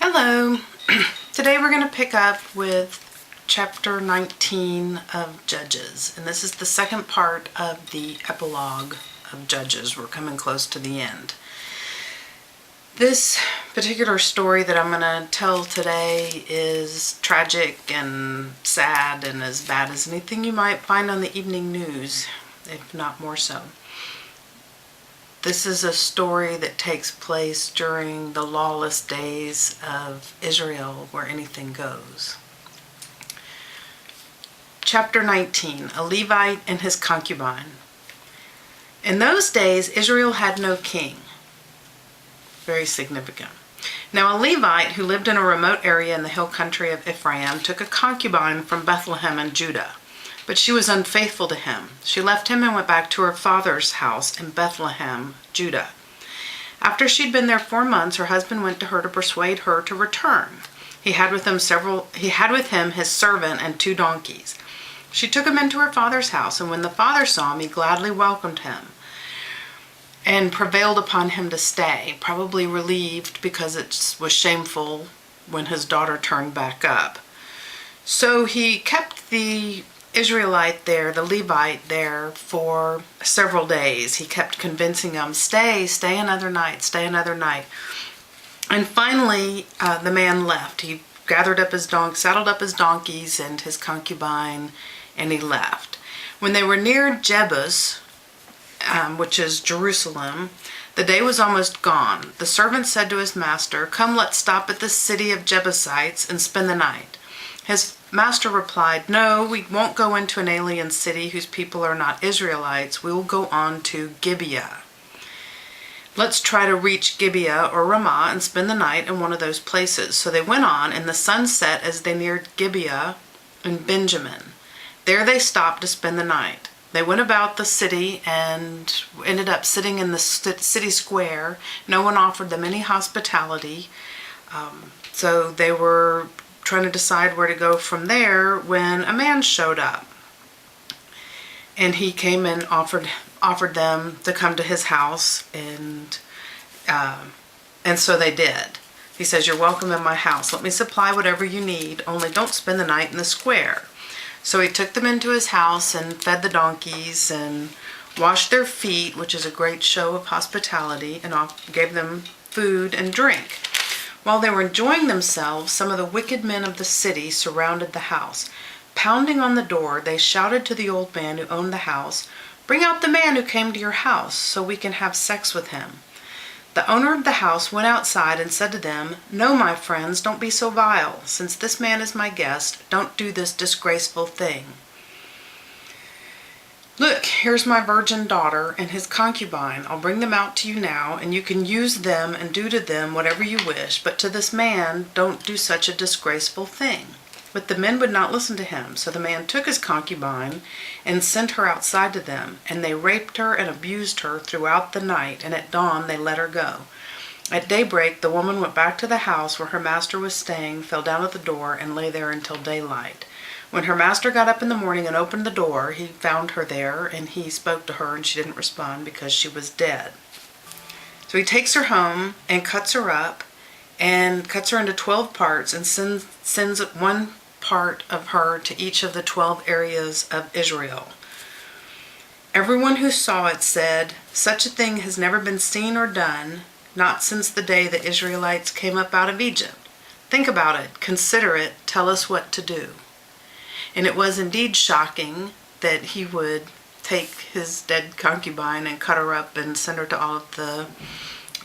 Hello. Today we're going to pick up with chapter 19 of Judges, and this is the second part of the epilogue of Judges. We're coming close to the end. This particular story that I'm going to tell today is tragic and sad and as bad as anything you might find on the evening news, if not more so. This is a story that takes place during the lawless days of Israel, where anything goes. Chapter 19, a Levite and his concubine. In those days, Israel had no king. Very significant. Now, a Levite who lived in a remote area in the hill country of Ephraim took a concubine from Bethlehem in Judah. But she was unfaithful to him. She left him and went back to her father's house in Bethlehem, Judah. After she'd been there 4 months, her husband went to her to persuade her to return. He had with him his servant and 2 donkeys. She took him into her father's house, and when the father saw him, he gladly welcomed him and prevailed upon him to stay, probably relieved because it was shameful when his daughter turned back up. So he kept the Israelite there, the Levite there, for several days. He kept convincing him, stay another night, stay another night. And finally, the man left. He saddled up his donkeys and his concubine, and he left. When they were near Jebus, which is Jerusalem, the day was almost gone. The servant said to his master, "Come, let's stop at the city of Jebusites and spend the night." His master replied, "No, we won't go into an alien city whose people are not Israelites. We will go on to Gibeah. Let's try to reach Gibeah or Ramah and spend the night in one of those places." So they went on, and the sun set as they neared Gibeah and Benjamin. There they stopped to spend the night. They went about the city and ended up sitting in the city square. No one offered them any hospitality, so they were trying to decide where to go from there when a man showed up. And he came and offered them to come to his house, and so they did. He says, "You're welcome in my house. Let me supply whatever you need, only don't spend the night in the square." So he took them into his house and fed the donkeys and washed their feet, which is a great show of hospitality, and gave them food and drink. While they were enjoying themselves, some of the wicked men of the city surrounded the house. Pounding on the door, they shouted to the old man who owned the house, "Bring out the man who came to your house so we can have sex with him." The owner of the house went outside and said to them, "No, my friends, don't be so vile. Since this man is my guest, don't do this disgraceful thing. Look, here's my virgin daughter and his concubine. I'll bring them out to you now, and you can use them and do to them whatever you wish, but to this man don't do such a disgraceful thing." But the men would not listen to him, so the man took his concubine and sent her outside to them, and they raped her and abused her throughout the night, and at dawn they let her go. At daybreak the woman went back to the house where her master was staying, fell down at the door, and lay there until daylight. When her master got up in the morning and opened the door, he found her there, and he spoke to her, and she didn't respond because she was dead. So he takes her home and cuts her up and cuts her into 12 parts and sends one part of her to each of the 12 areas of Israel. Everyone who saw it said, "Such a thing has never been seen or done, not since the day the Israelites came up out of Egypt. Think about it, consider it, tell us what to do." And it was indeed shocking that he would take his dead concubine and cut her up and send her to all of the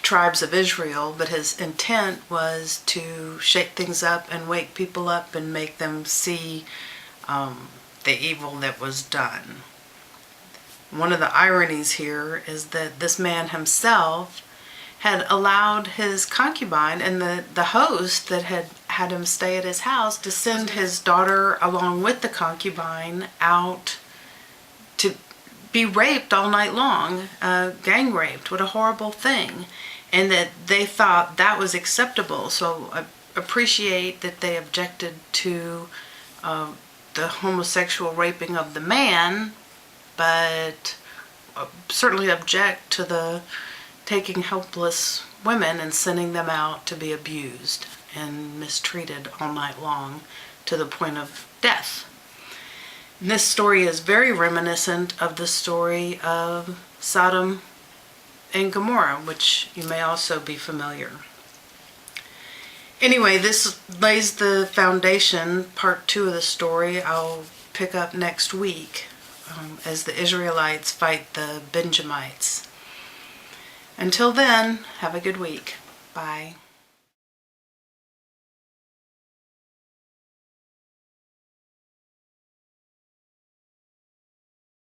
tribes of Israel, but his intent was to shake things up and wake people up and make them see the evil that was done. One of the ironies here is that this man himself had allowed his concubine and the host that had him stay at his house to send his daughter along with the concubine out to be raped all night long, gang raped. What a horrible thing. And that they thought that was acceptable. So I appreciate that they objected to the homosexual raping of the man, but certainly object to the taking helpless women and sending them out to be abused and mistreated all night long to the point of death. And this story is very reminiscent of the story of Sodom and Gomorrah, which you may also be familiar. Anyway, this lays the foundation. Part 2 of the story I'll pick up next week as the Israelites fight the Benjamites. Until then, have a good week. Bye.